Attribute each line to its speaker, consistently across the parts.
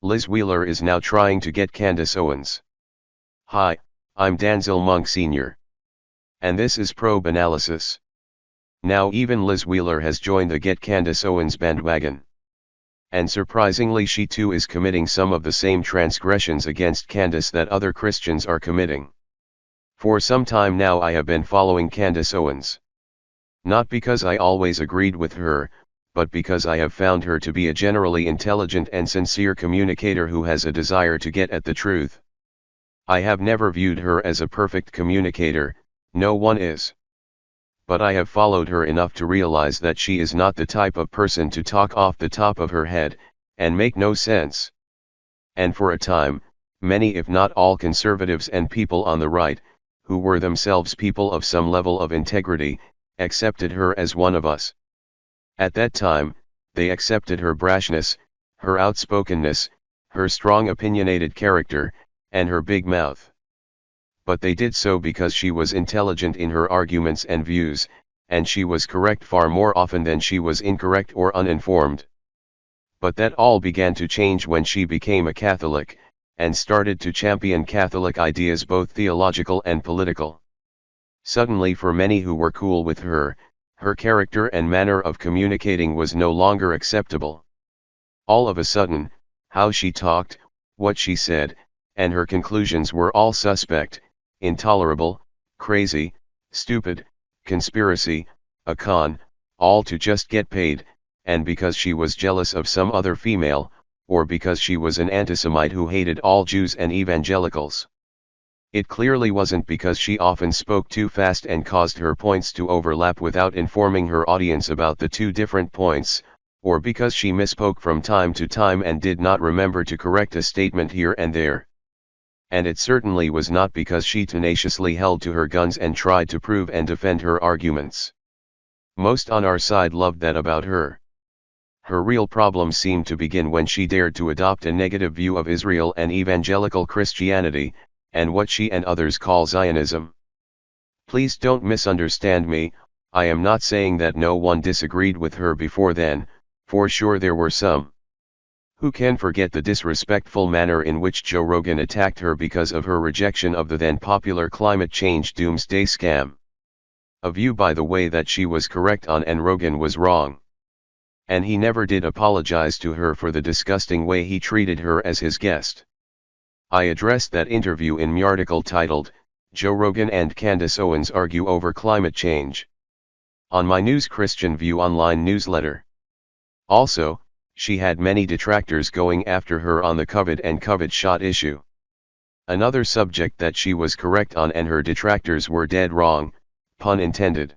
Speaker 1: Liz Wheeler is now trying to get Candace Owens. Hi, I'm Danzel Monk Sr. And this is Probe Analysis. Now even Liz Wheeler has joined the Get Candace Owens bandwagon. And surprisingly she too is committing some of the same transgressions against Candace that other Christians are committing. For some time now I have been following Candace Owens. Not because I always agreed with her, but because I have found her to be a generally intelligent and sincere communicator who has a desire to get at the truth. I have never viewed her as a perfect communicator, no one is. But I have followed her enough to realize that she is not the type of person to talk off the top of her head, and make no sense. And for a time, many if not all conservatives and people on the right, who were themselves people of some level of integrity, accepted her as one of us. At that time, they accepted her brashness, her outspokenness, her strong opinionated character, and her big mouth. But they did so because she was intelligent in her arguments and views, and she was correct far more often than she was incorrect or uninformed. But that all began to change when she became a Catholic, and started to champion Catholic ideas both theological and political. Suddenly for many who were cool with her, her character and manner of communicating was no longer acceptable. All of a sudden, how she talked, what she said, and her conclusions were all suspect, intolerable, crazy, stupid, conspiracy, a con, all to just get paid, and because she was jealous of some other female, or because she was an antisemite who hated all Jews and evangelicals. It clearly wasn't because she often spoke too fast and caused her points to overlap without informing her audience about the two different points, or because she misspoke from time to time and did not remember to correct a statement here and there. And it certainly was not because she tenaciously held to her guns and tried to prove and defend her arguments. Most on our side loved that about her. Her real problem seemed to begin when she dared to adopt a negative view of Israel and evangelical Christianity, and what she and others call Zionism. Please don't misunderstand me, I am not saying that no one disagreed with her before then, for sure there were some. Who can forget the disrespectful manner in which Joe Rogan attacked her because of her rejection of the then popular climate change doomsday scam? A view by the way that she was correct on and Rogan was wrong. And he never did apologize to her for the disgusting way he treated her as his guest. I addressed that interview in my article titled, Joe Rogan and Candace Owens Argue Over Climate Change, on my News Christian View online newsletter. Also, she had many detractors going after her on the COVID and COVID shot issue. Another subject that she was correct on and her detractors were dead wrong, pun intended.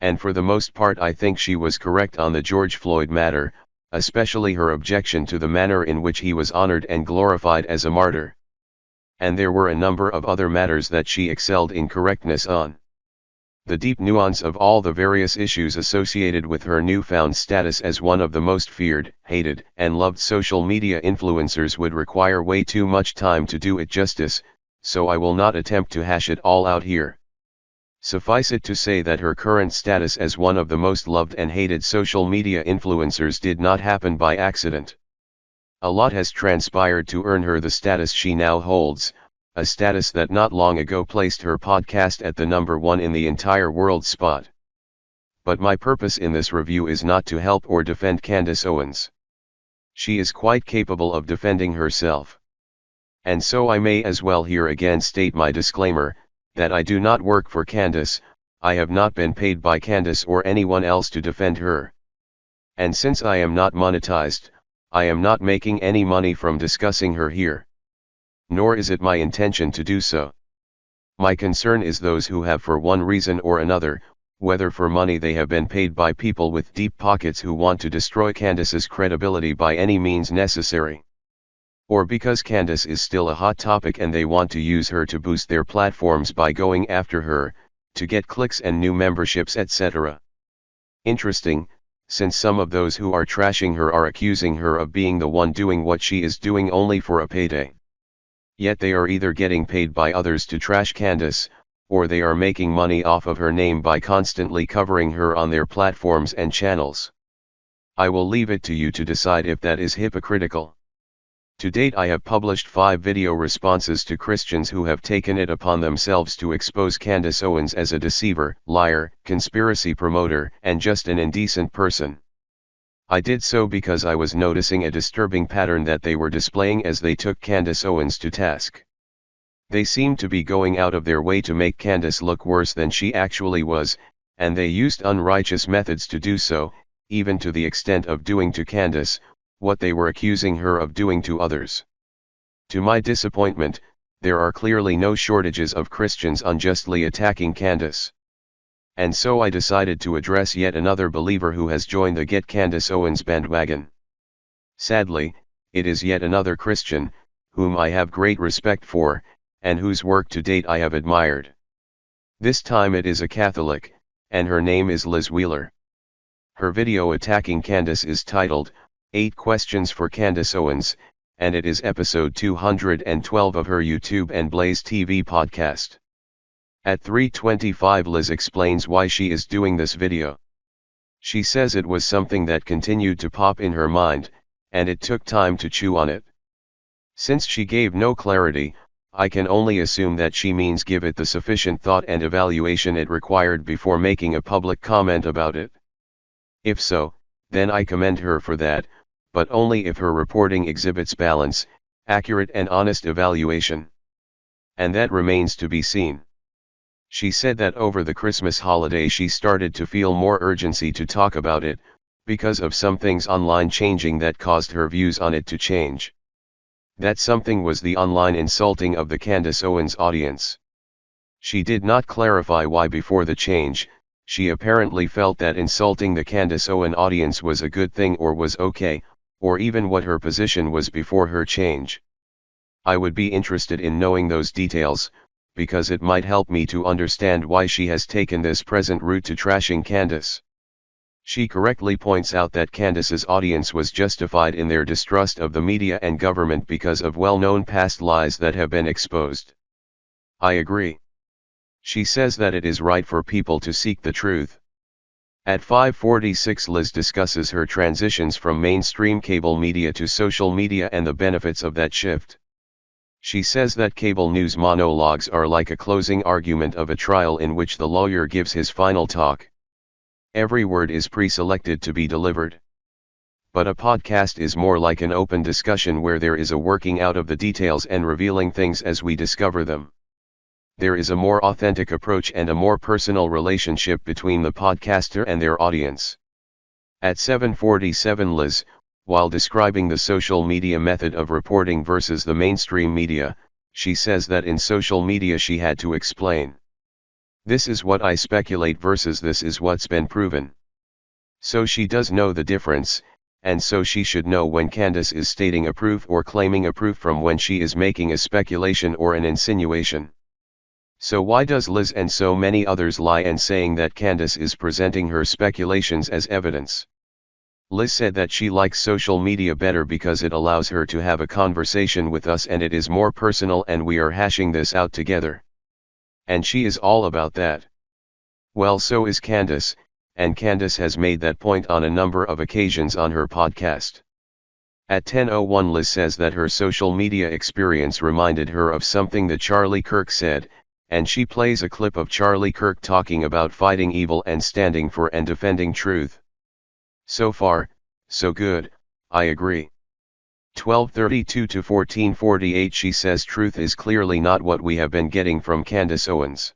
Speaker 1: And for the most part I think she was correct on the George Floyd matter, especially her objection to the manner in which he was honored and glorified as a martyr. And there were a number of other matters that she excelled in correctness on. The deep nuance of all the various issues associated with her newfound status as one of the most feared, hated, and loved social media influencers would require way too much time to do it justice, so I will not attempt to hash it all out here. Suffice it to say that her current status as one of the most loved and hated social media influencers did not happen by accident. A lot has transpired to earn her the status she now holds, a status that not long ago placed her podcast at the #1 in the entire world spot. But my purpose in this review is not to help or defend Candace Owens. She is quite capable of defending herself. And so I may as well here again state my disclaimer, that I do not work for Candace, I have not been paid by Candace or anyone else to defend her. And since I am not monetized, I am not making any money from discussing her here. Nor is it my intention to do so. My concern is those who have for one reason or another, whether for money they have been paid by people with deep pockets who want to destroy Candace's credibility by any means necessary. Or because Candace is still a hot topic and they want to use her to boost their platforms by going after her, to get clicks and new memberships etc. Interesting, since some of those who are trashing her are accusing her of being the one doing what she is doing only for a payday. Yet they are either getting paid by others to trash Candace, or they are making money off of her name by constantly covering her on their platforms and channels. I will leave it to you to decide if that is hypocritical. To date I have published 5 video responses to Christians who have taken it upon themselves to expose Candace Owens as a deceiver, liar, conspiracy promoter, and just an indecent person. I did so because I was noticing a disturbing pattern that they were displaying as they took Candace Owens to task. They seemed to be going out of their way to make Candace look worse than she actually was, and they used unrighteous methods to do so, even to the extent of doing to Candace what they were accusing her of doing to others. To my disappointment, there are clearly no shortages of Christians unjustly attacking Candace. And so I decided to address yet another believer who has joined the Get Candace Owens bandwagon. Sadly, it is yet another Christian, whom I have great respect for, and whose work to date I have admired. This time it is a Catholic, and her name is Liz Wheeler. Her video attacking Candace is titled, 8 Questions for Candace Owens, and it is episode 212 of her YouTube and Blaze TV podcast. At 3:25 Liz explains why she is doing this video. She says it was something that continued to pop in her mind, and it took time to chew on it. Since she gave no clarity, I can only assume that she means give it the sufficient thought and evaluation it required before making a public comment about it. If so, then I commend her for that, but only if her reporting exhibits balance, accurate and honest evaluation. And that remains to be seen. She said that over the Christmas holiday she started to feel more urgency to talk about it, because of some things online changing that caused her views on it to change. That something was the online insulting of the Candace Owens audience. She did not clarify why before the change. She apparently felt that insulting the Candace Owens audience was a good thing or was okay, or even what her position was before her change. I would be interested in knowing those details, because it might help me to understand why she has taken this present route to trashing Candace. She correctly points out that Candace's audience was justified in their distrust of the media and government because of well-known past lies that have been exposed. I agree. She says that it is right for people to seek the truth. At 5:46 Liz discusses her transitions from mainstream cable media to social media and the benefits of that shift. She says that cable news monologues are like a closing argument of a trial in which the lawyer gives his final talk. Every word is pre-selected to be delivered. But a podcast is more like an open discussion where there is a working out of the details and revealing things as we discover them. There is a more authentic approach and a more personal relationship between the podcaster and their audience. At 7:47 Liz, while describing the social media method of reporting versus the mainstream media, she says that in social media she had to explain. This is what I speculate versus this is what's been proven. So she does know the difference, and so she should know when Candace is stating a proof or claiming a proof from when she is making a speculation or an insinuation. So why does Liz and so many others lie and saying that Candace is presenting her speculations as evidence? Liz said that she likes social media better because it allows her to have a conversation with us and it is more personal and we are hashing this out together. And she is all about that. Well, so is Candace, and Candace has made that point on a number of occasions on her podcast. At 10:01 Liz says that her social media experience reminded her of something that Charlie Kirk said, and she plays a clip of Charlie Kirk talking about fighting evil and standing for and defending truth. So far, so good, I agree. 12:32 to 14:48 she says truth is clearly not what we have been getting from Candace Owens.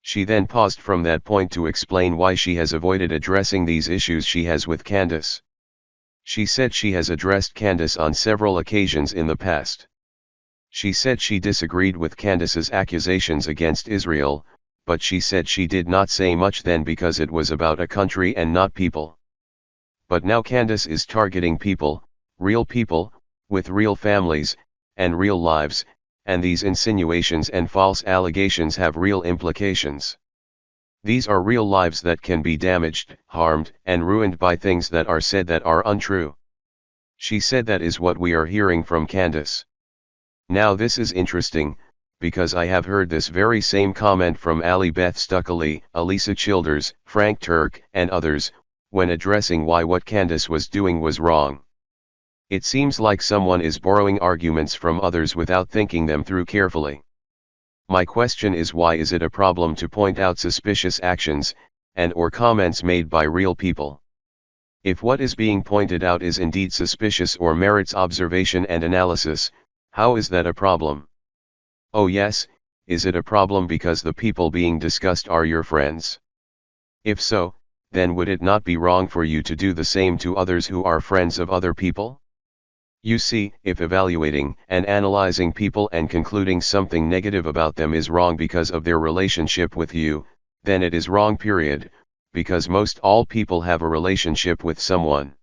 Speaker 1: She then paused from that point to explain why she has avoided addressing these issues she has with Candace. She said she has addressed Candace on several occasions in the past. She said she disagreed with Candace's accusations against Israel, but she said she did not say much then because it was about a country and not people. But now Candace is targeting people, real people, with real families, and real lives, and these insinuations and false allegations have real implications. These are real lives that can be damaged, harmed, and ruined by things that are said that are untrue. She said that is what we are hearing from Candace. Now this is interesting, because I have heard this very same comment from Ali Beth Stuckley, Elisa Childers, Frank Turk, and others, when addressing why what Candace was doing was wrong. It seems like someone is borrowing arguments from others without thinking them through carefully. My question is, why is it a problem to point out suspicious actions, and/or comments made by real people? If what is being pointed out is indeed suspicious or merits observation and analysis, how is that a problem? Oh yes, is it a problem because the people being discussed are your friends? If so, then would it not be wrong for you to do the same to others who are friends of other people? You see, if evaluating and analyzing people and concluding something negative about them is wrong because of their relationship with you, then it is wrong, period, because most all people have a relationship with someone.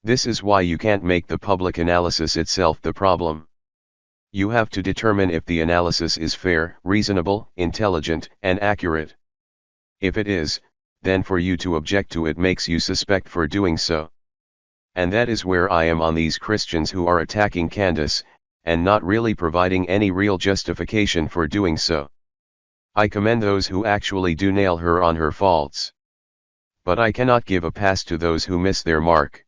Speaker 1: This is why you can't make the public analysis itself the problem. You have to determine if the analysis is fair, reasonable, intelligent, and accurate. If it is, then for you to object to it makes you suspect for doing so. And that is where I am on these Christians who are attacking Candace, and not really providing any real justification for doing so. I commend those who actually do nail her on her faults. But I cannot give a pass to those who miss their mark.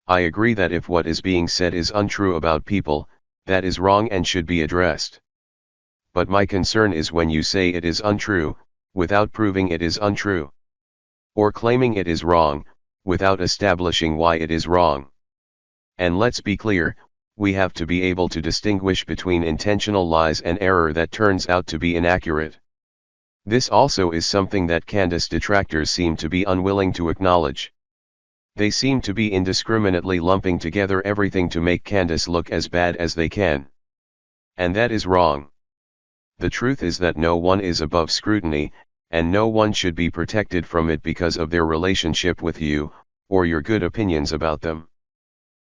Speaker 1: I agree that if what is being said is untrue about people, that is wrong and should be addressed. But my concern is when you say it is untrue, without proving it is untrue. Or claiming it is wrong, without establishing why it is wrong. And let's be clear, we have to be able to distinguish between intentional lies and error that turns out to be inaccurate. This also is something that Candace detractors seem to be unwilling to acknowledge. They seem to be indiscriminately lumping together everything to make Candace look as bad as they can. And that is wrong. The truth is that no one is above scrutiny, and no one should be protected from it because of their relationship with you, or your good opinions about them.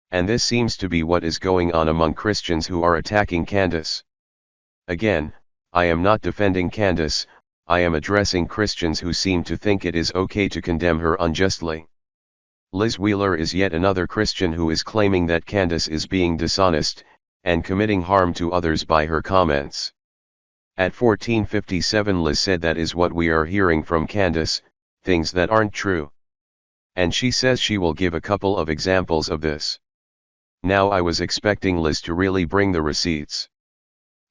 Speaker 1: And this seems to be what is going on among Christians who are attacking Candace. Again, I am not defending Candace, I am addressing Christians who seem to think it is okay to condemn her unjustly. Liz Wheeler is yet another Christian who is claiming that Candace is being dishonest, and committing harm to others by her comments. At 14:57 Liz said that is what we are hearing from Candace, things that aren't true. And she says she will give a couple of examples of this. Now I was expecting Liz to really bring the receipts.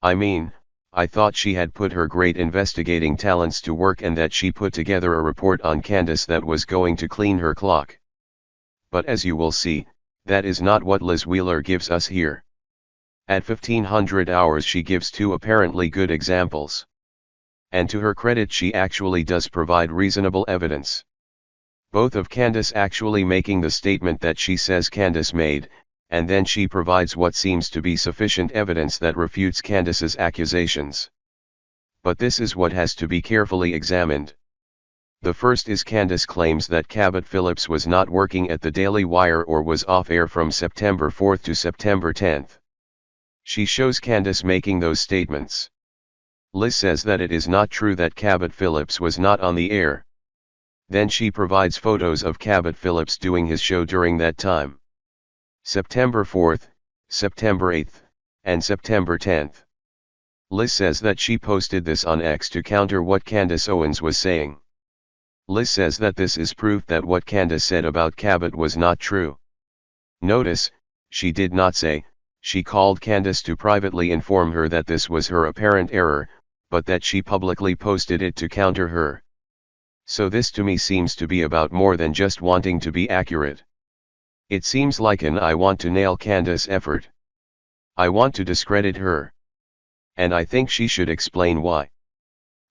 Speaker 1: I mean, I thought she had put her great investigating talents to work and that she put together a report on Candace that was going to clean her clock. But as you will see, that is not what Liz Wheeler gives us here. At 1500 hours she gives two apparently good examples. And to her credit she actually does provide reasonable evidence. Both of Candace actually making the statement that she says Candace made, and then she provides what seems to be sufficient evidence that refutes Candace's accusations. But this is what has to be carefully examined. The first is Candace claims that Cabot Phillips was not working at the Daily Wire or was off air from September 4 to September 10. She shows Candace making those statements. Liz says that it is not true that Cabot Phillips was not on the air. Then she provides photos of Cabot Phillips doing his show during that time. September 4, September 8, and September 10. Liz says that she posted this on X to counter what Candace Owens was saying. Liz says that this is proof that what Candace said about Cabot was not true. Notice, she did not say, she called Candace to privately inform her that this was her apparent error, but that she publicly posted it to counter her. So this to me seems to be about more than just wanting to be accurate. It seems like an I want to nail Candace effort. I want to discredit her. And I think she should explain why.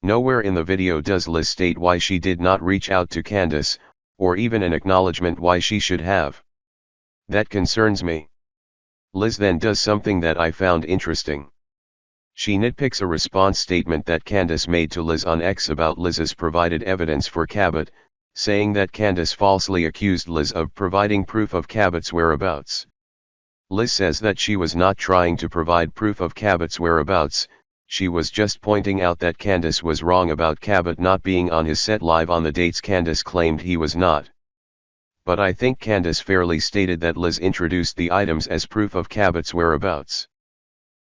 Speaker 1: Nowhere in the video does Liz state why she did not reach out to Candace, or even an acknowledgement why she should have. That concerns me. Liz then does something that I found interesting. She nitpicks a response statement that Candace made to Liz on X about Liz's provided evidence for Cabot, saying that Candace falsely accused Liz of providing proof of Cabot's whereabouts. Liz says that she was not trying to provide proof of Cabot's whereabouts, she was just pointing out that Candace was wrong about Cabot not being on his set live on the dates Candace claimed he was not. But I think Candace fairly stated that Liz introduced the items as proof of Cabot's whereabouts.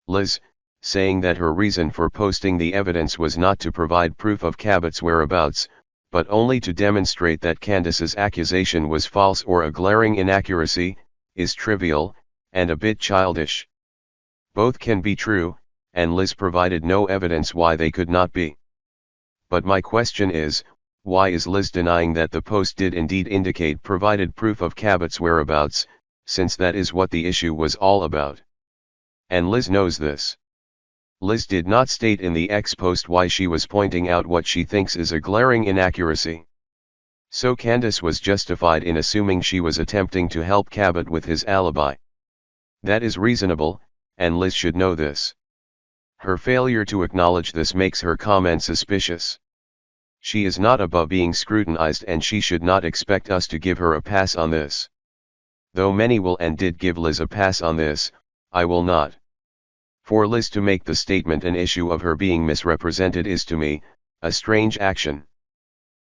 Speaker 1: Liz, saying that her reason for posting the evidence was not to provide proof of Cabot's whereabouts, but only to demonstrate that Candace's accusation was false or a glaring inaccuracy, is trivial, and a bit childish. Both can be true, and Liz provided no evidence why they could not be. But my question is, why is Liz denying that the post did indeed indicate provided proof of Cabot's whereabouts, since that is what the issue was all about? And Liz knows this. Liz did not state in the X post why she was pointing out what she thinks is a glaring inaccuracy. So Candace was justified in assuming she was attempting to help Cabot with his alibi. That is reasonable, and Liz should know this. Her failure to acknowledge this makes her comment suspicious. She is not above being scrutinized, and she should not expect us to give her a pass on this. Though many will and did give Liz a pass on this, I will not. For Liz to make the statement an issue of her being misrepresented is to me a strange action.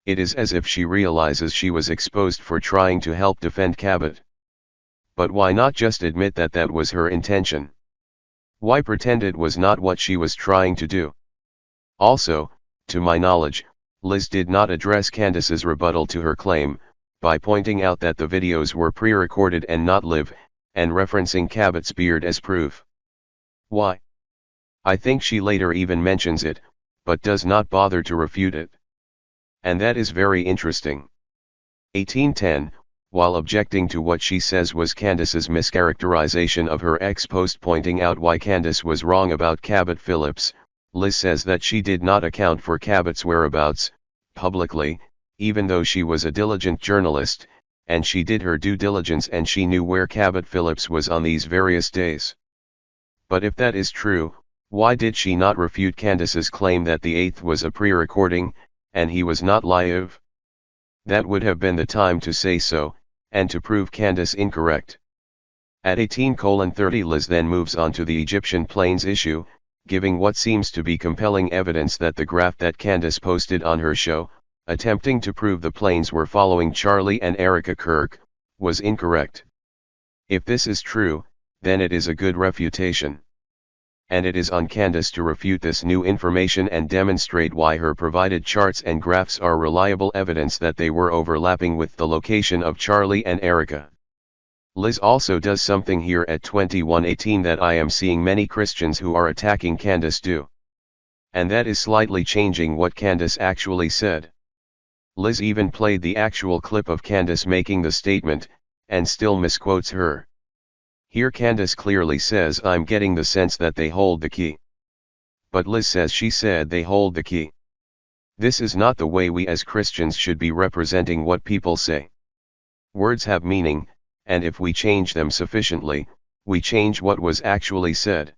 Speaker 1: It is as if she realizes she was exposed for trying to help defend Cabot. But why not just admit that that was her intention? Why pretend it was not what she was trying to do? Also, to my knowledge, Liz did not address Candace's rebuttal to her claim, by pointing out that the videos were pre-recorded and not live, and referencing Cabot's beard as proof. Why? I think she later even mentions it, but does not bother to refute it. And that is very interesting. 1810, while objecting to what she says was Candace's mischaracterization of her ex post pointing out why Candace was wrong about Cabot Phillips, Liz says that she did not account for Cabot's whereabouts, publicly, even though she was a diligent journalist, and she did her due diligence and she knew where Cabot Phillips was on these various days. But if that is true, why did she not refute Candace's claim that the 8th was a pre-recording, and he was not live? That would have been the time to say so, and to prove Candace incorrect. At 18:30 Liz then moves on to the Egyptian planes issue, giving what seems to be compelling evidence that the graph that Candace posted on her show, attempting to prove the planes were following Charlie and Erica Kirk, was incorrect. If this is true, then it is a good refutation. And it is on Candace to refute this new information and demonstrate why her provided charts and graphs are reliable evidence that they were overlapping with the location of Charlie and Erica. Liz also does something here at 21:18 that I am seeing many Christians who are attacking Candace do. And that is slightly changing what Candace actually said. Liz even played the actual clip of Candace making the statement, and still misquotes her. Here Candace clearly says, "I'm getting the sense that they hold the key." But Liz says she said they hold the key. This is not the way we as Christians should be representing what people say. Words have meaning, and if we change them sufficiently, we change what was actually said.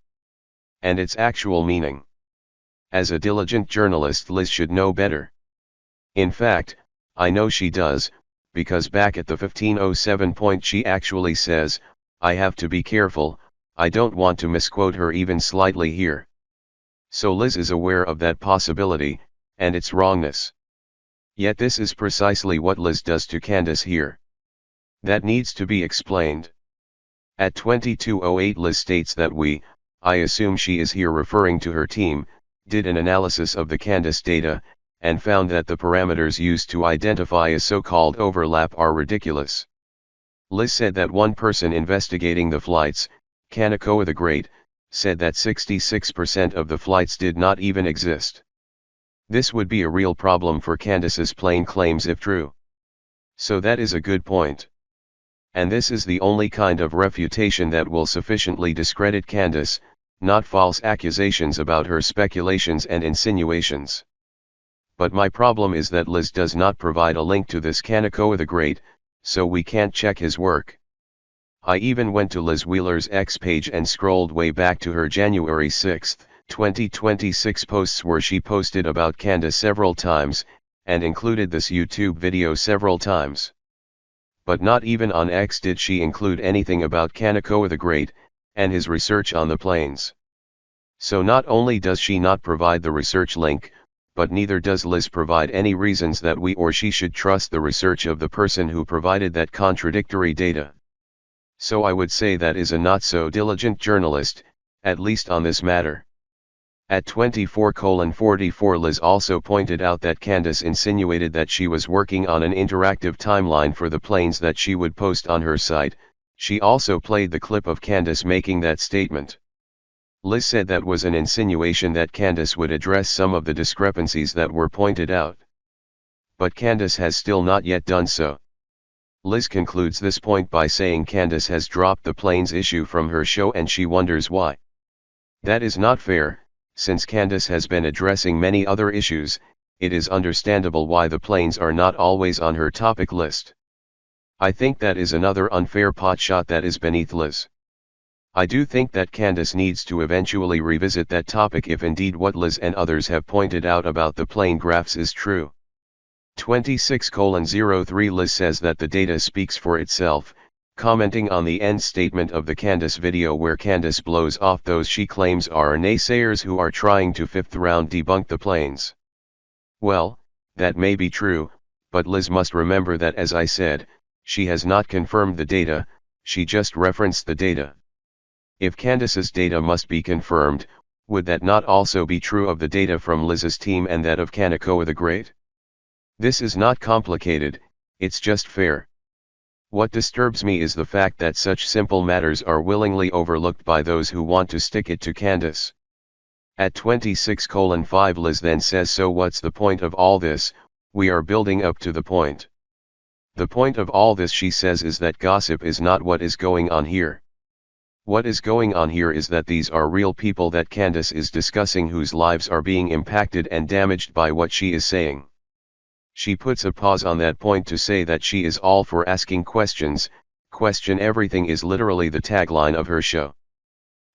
Speaker 1: And its actual meaning. As a diligent journalist, Liz should know better. In fact, I know she does, because back at the 15:07 point she actually says, "I have to be careful, I don't want to misquote her even slightly here." So Liz is aware of that possibility, and its wrongness. Yet this is precisely what Liz does to Candace here. That needs to be explained. At 22:08 Liz states that I assume she is here referring to her team, did an analysis of the Candace data, and found that the parameters used to identify a so-called overlap are ridiculous. Liz said that one person investigating the flights, Kanakawa the Great, said that 66% of the flights did not even exist. This would be a real problem for Candace's plane claims if true. So that is a good point. And this is the only kind of refutation that will sufficiently discredit Candace, not false accusations about her speculations and insinuations. But my problem is that Liz does not provide a link to this Kanakawa the Great, so we can't check his work. I even went to Liz Wheeler's X page and scrolled way back to her January 6, 2026 posts where she posted about Candace several times, and included this YouTube video several times. But not even on X did she include anything about Kanakawa the Great, and his research on the planes. So not only does she not provide the research link, but neither does Liz provide any reasons that we or she should trust the research of the person who provided that contradictory data. So I would say that is a not so diligent journalist, at least on this matter. At 24:44 Liz also pointed out that Candace insinuated that she was working on an interactive timeline for the planes that she would post on her site, She also played the clip of Candace making that statement. Liz said that was an insinuation that Candace would address some of the discrepancies that were pointed out. But Candace has still not yet done so. Liz concludes this point by saying Candace has dropped the planes issue from her show and she wonders why. That is not fair, since Candace has been addressing many other issues. It is understandable why the planes are not always on her topic list. I think that is another unfair potshot that is beneath Liz. I do think that Candace needs to eventually revisit that topic if indeed what Liz and others have pointed out about the plane graphs is true. 26:03 Liz says that the data speaks for itself, commenting on the end statement of the Candace video where Candace blows off those she claims are naysayers who are trying to fifth round debunk the planes. Well, that may be true, but Liz must remember that, as I said, she has not confirmed the data, she just referenced the data. If Candace's data must be confirmed, would that not also be true of the data from Liz's team and that of Kaneko the Great? This is not complicated, it's just fair. What disturbs me is the fact that such simple matters are willingly overlooked by those who want to stick it to Candace. At 26:5 Liz then says, so what's the point of all this? We are building up to the point. The point of all this, she says, is that gossip is not what is going on here. What is going on here is that these are real people that Candace is discussing whose lives are being impacted and damaged by what she is saying. She puts a pause on that point to say that she is all for asking questions. Question everything is literally the tagline of her show.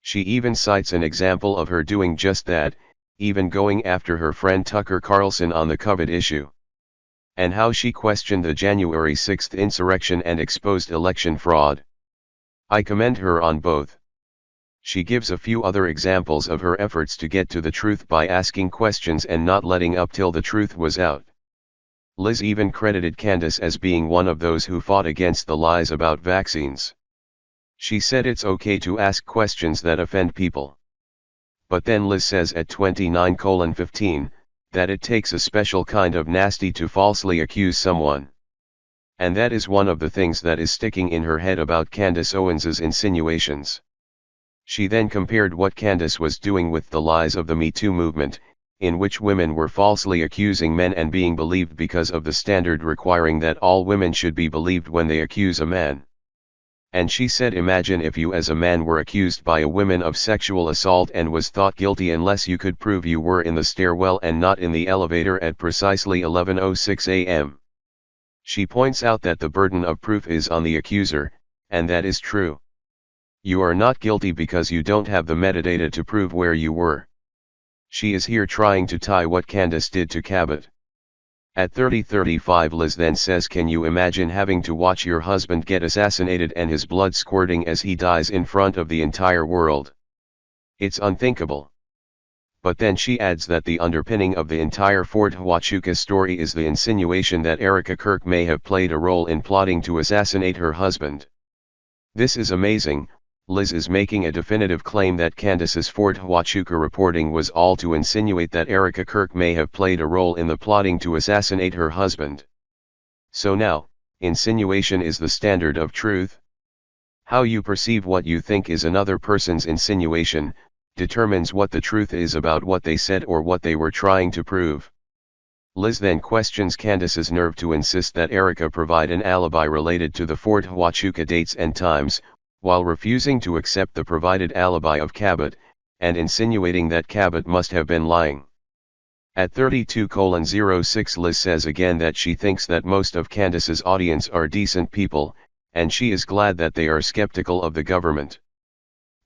Speaker 1: She even cites an example of her doing just that, even going after her friend Tucker Carlson on the COVID issue. And how she questioned the January 6th insurrection and exposed election fraud. I commend her on both. She gives a few other examples of her efforts to get to the truth by asking questions and not letting up till the truth was out. Liz even credited Candace as being one of those who fought against the lies about vaccines. She said it's okay to ask questions that offend people. But then Liz says at 29:15, that it takes a special kind of nasty to falsely accuse someone. And that is one of the things that is sticking in her head about Candace Owens's insinuations. She then compared what Candace was doing with the lies of the Me Too movement, in which women were falsely accusing men and being believed because of the standard requiring that all women should be believed when they accuse a man. And she said, imagine if you as a man were accused by a woman of sexual assault and was thought guilty unless you could prove you were in the stairwell and not in the elevator at precisely 11:06 a.m. She points out that the burden of proof is on the accuser, and that is true. You are not guilty because you don't have the metadata to prove where you were. She is here trying to tie what Candace did to Cabot. At 30:35 Liz then says, can you imagine having to watch your husband get assassinated and his blood squirting as he dies in front of the entire world? It's unthinkable. But then she adds that the underpinning of the entire Fort Huachuca story is the insinuation that Erica Kirk may have played a role in plotting to assassinate her husband. This is amazing. Liz is making a definitive claim that Candace's Fort Huachuca reporting was all to insinuate that Erica Kirk may have played a role in the plotting to assassinate her husband. So now, insinuation is the standard of truth? How you perceive what you think is another person's insinuation, determines what the truth is about what they said or what they were trying to prove. Liz then questions Candace's nerve to insist that Erica provide an alibi related to the Fort Huachuca dates and times, while refusing to accept the provided alibi of Cabot, and insinuating that Cabot must have been lying. At 32:06 Liz says again that she thinks that most of Candace's audience are decent people, and she is glad that they are skeptical of the government.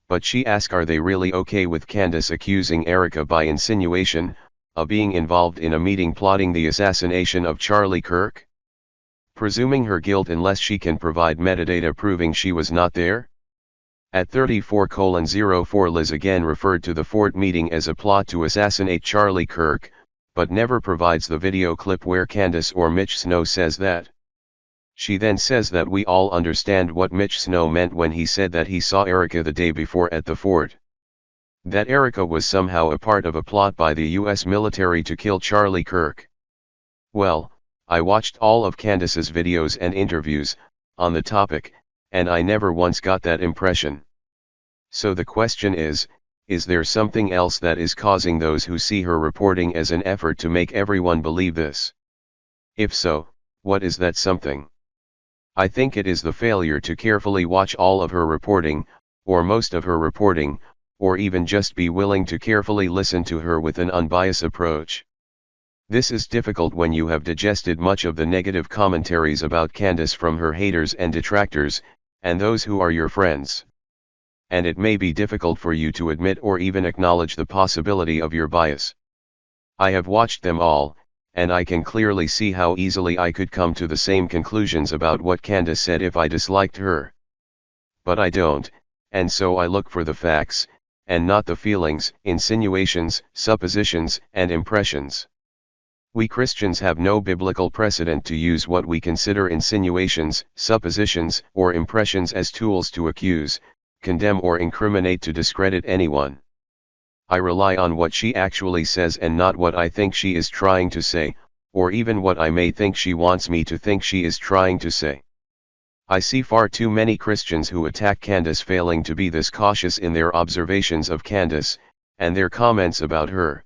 Speaker 1: But she asks, are they really okay with Candace accusing Erica by insinuation, of being involved in a meeting plotting the assassination of Charlie Kirk? Presuming her guilt unless she can provide metadata proving she was not there? At 34:04 Liz again referred to the Fort meeting as a plot to assassinate Charlie Kirk, but never provides the video clip where Candace or Mitch Snow says that. She then says that we all understand what Mitch Snow meant when he said that he saw Erica the day before at the fort. That Erica was somehow a part of a plot by the US military to kill Charlie Kirk. Well, I watched all of Candace's videos and interviews, on the topic, and I never once got that impression. So the question is there something else that is causing those who see her reporting as an effort to make everyone believe this? If so, what is that something? I think it is the failure to carefully watch all of her reporting, or most of her reporting, or even just be willing to carefully listen to her with an unbiased approach. This is difficult when you have digested much of the negative commentaries about Candace from her haters and detractors, and those who are your friends. And it may be difficult for you to admit or even acknowledge the possibility of your bias. I have watched them all, and I can clearly see how easily I could come to the same conclusions about what Candace said if I disliked her. But I don't, and so I look for the facts, and not the feelings, insinuations, suppositions, and impressions. We Christians have no biblical precedent to use what we consider insinuations, suppositions, or impressions as tools to accuse, condemn or incriminate to discredit anyone. I rely on what she actually says and not what I think she is trying to say, or even what I may think she wants me to think she is trying to say. I see far too many Christians who attack Candace failing to be this cautious in their observations of Candace, and their comments about her.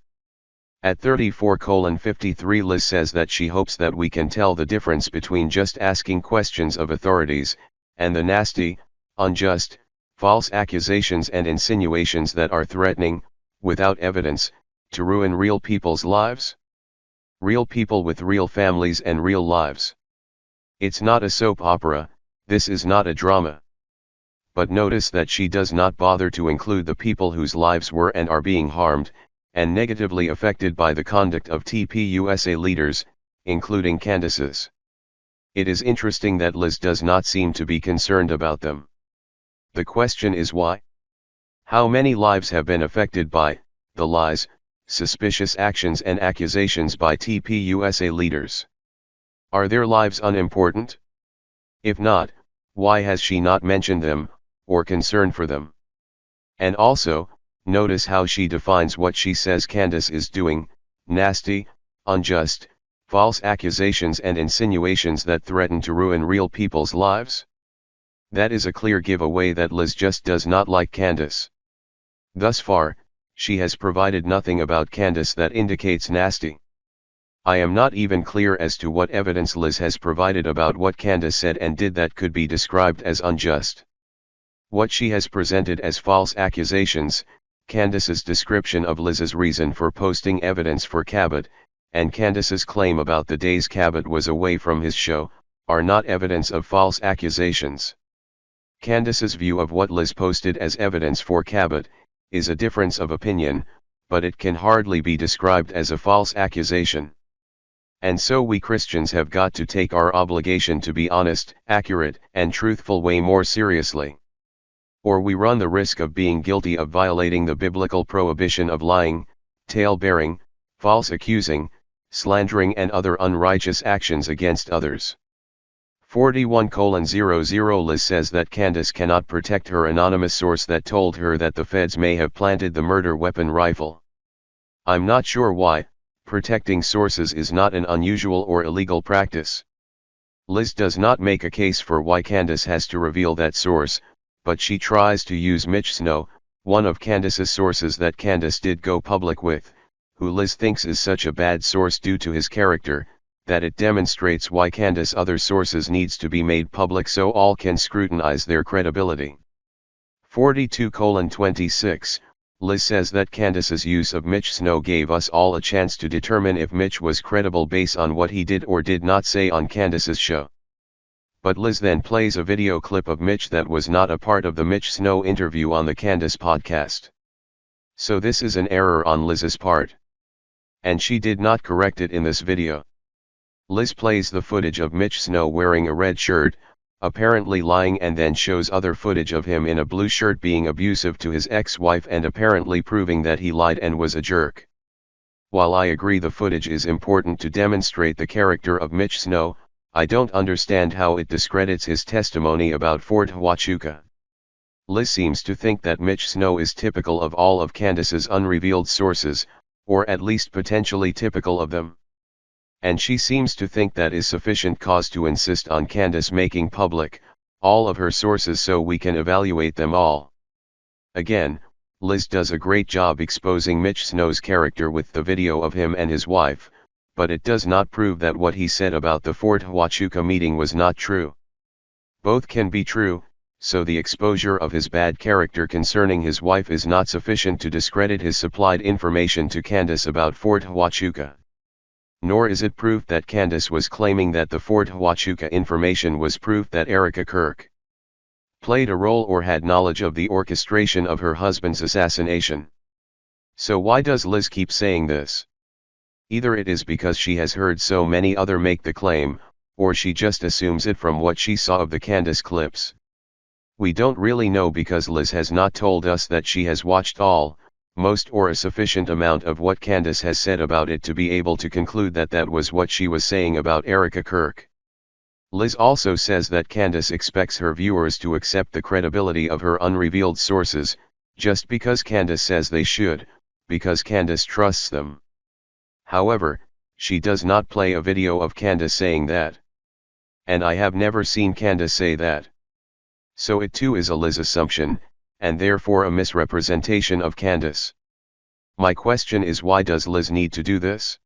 Speaker 1: At 34:53 Liz says that she hopes that we can tell the difference between just asking questions of authorities, and the nasty, unjust, false accusations and insinuations that are threatening, without evidence, to ruin real people's lives. Real people with real families and real lives. It's not a soap opera, this is not a drama. But notice that she does not bother to include the people whose lives were and are being harmed, and negatively affected by the conduct of TPUSA leaders, including Candace's. It is interesting that Liz does not seem to be concerned about them. The question is why? How many lives have been affected by the lies, suspicious actions and accusations by TPUSA leaders? Are their lives unimportant? If not, why has she not mentioned them, or concerned for them? And also, notice how she defines what she says Candace is doing: nasty, unjust, false accusations and insinuations that threaten to ruin real people's lives. That is a clear giveaway that Liz just does not like Candace. Thus far, she has provided nothing about Candace that indicates nasty. I am not even clear as to what evidence Liz has provided about what Candace said and did that could be described as unjust. What she has presented as false accusations, Candace's description of Liz's reason for posting evidence for Cabot, and Candace's claim about the days Cabot was away from his show, are not evidence of false accusations. Candace's view of what Liz posted as evidence for Cabot is a difference of opinion, but it can hardly be described as a false accusation. And so we Christians have got to take our obligation to be honest, accurate, and truthful way more seriously. Or we run the risk of being guilty of violating the biblical prohibition of lying, tale-bearing, false accusing, slandering and other unrighteous actions against others. 41:00 Liz says that Candace cannot protect her anonymous source that told her that the feds may have planted the murder weapon rifle. I'm not sure why. Protecting sources is not an unusual or illegal practice. Liz does not make a case for why Candace has to reveal that source, but she tries to use Mitch Snow, one of Candace's sources that Candace did go public with, who Liz thinks is such a bad source due to his character, that it demonstrates why Candace's other sources needs to be made public so all can scrutinize their credibility. 42:26 Liz says that Candace's use of Mitch Snow gave us all a chance to determine if Mitch was credible based on what he did or did not say on Candace's show. But Liz then plays a video clip of Mitch that was not a part of the Mitch Snow interview on the Candace podcast. So this is an error on Liz's part. And she did not correct it in this video. Liz plays the footage of Mitch Snow wearing a red shirt, apparently lying, and then shows other footage of him in a blue shirt being abusive to his ex-wife and apparently proving that he lied and was a jerk. While I agree the footage is important to demonstrate the character of Mitch Snow, I don't understand how it discredits his testimony about Fort Huachuca. Liz seems to think that Mitch Snow is typical of all of Candace's unrevealed sources, or at least potentially typical of them. And she seems to think that is sufficient cause to insist on Candace making public all of her sources so we can evaluate them all. Again, Liz does a great job exposing Mitch Snow's character with the video of him and his wife, but it does not prove that what he said about the Fort Huachuca meeting was not true. Both can be true, so the exposure of his bad character concerning his wife is not sufficient to discredit his supplied information to Candace about Fort Huachuca. Nor is it proof that Candace was claiming that the Fort Huachuca information was proof that Erica Kirk played a role or had knowledge of the orchestration of her husband's assassination. So why does Liz keep saying this? Either it is because she has heard so many others make the claim, or she just assumes it from what she saw of the Candace clips. We don't really know because Liz has not told us that she has watched all, most or a sufficient amount of what Candace has said about it to be able to conclude that that was what she was saying about Erica Kirk. Liz also says that Candace expects her viewers to accept the credibility of her unrevealed sources, just because Candace says they should, because Candace trusts them. However, she does not play a video of Candace saying that. And I have never seen Candace say that. So it too is a Liz assumption, and therefore a misrepresentation of Candace. My question is, why does Liz need to do this?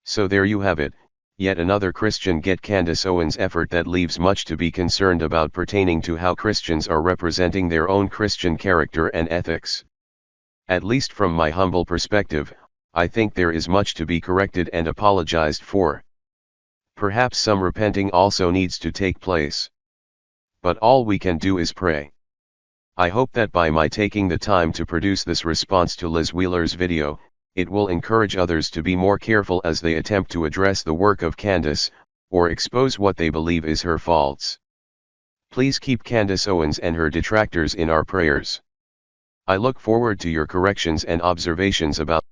Speaker 1: So there you have it, yet another Christian Get Candace Owens effort that leaves much to be concerned about pertaining to how Christians are representing their own Christian character and ethics. At least from my humble perspective, I think there is much to be corrected and apologized for. Perhaps some repenting also needs to take place. But all we can do is pray. I hope that by my taking the time to produce this response to Liz Wheeler's video, it will encourage others to be more careful as they attempt to address the work of Candace, or expose what they believe is her faults. Please keep Candace Owens and her detractors in our prayers. I look forward to your corrections and observations about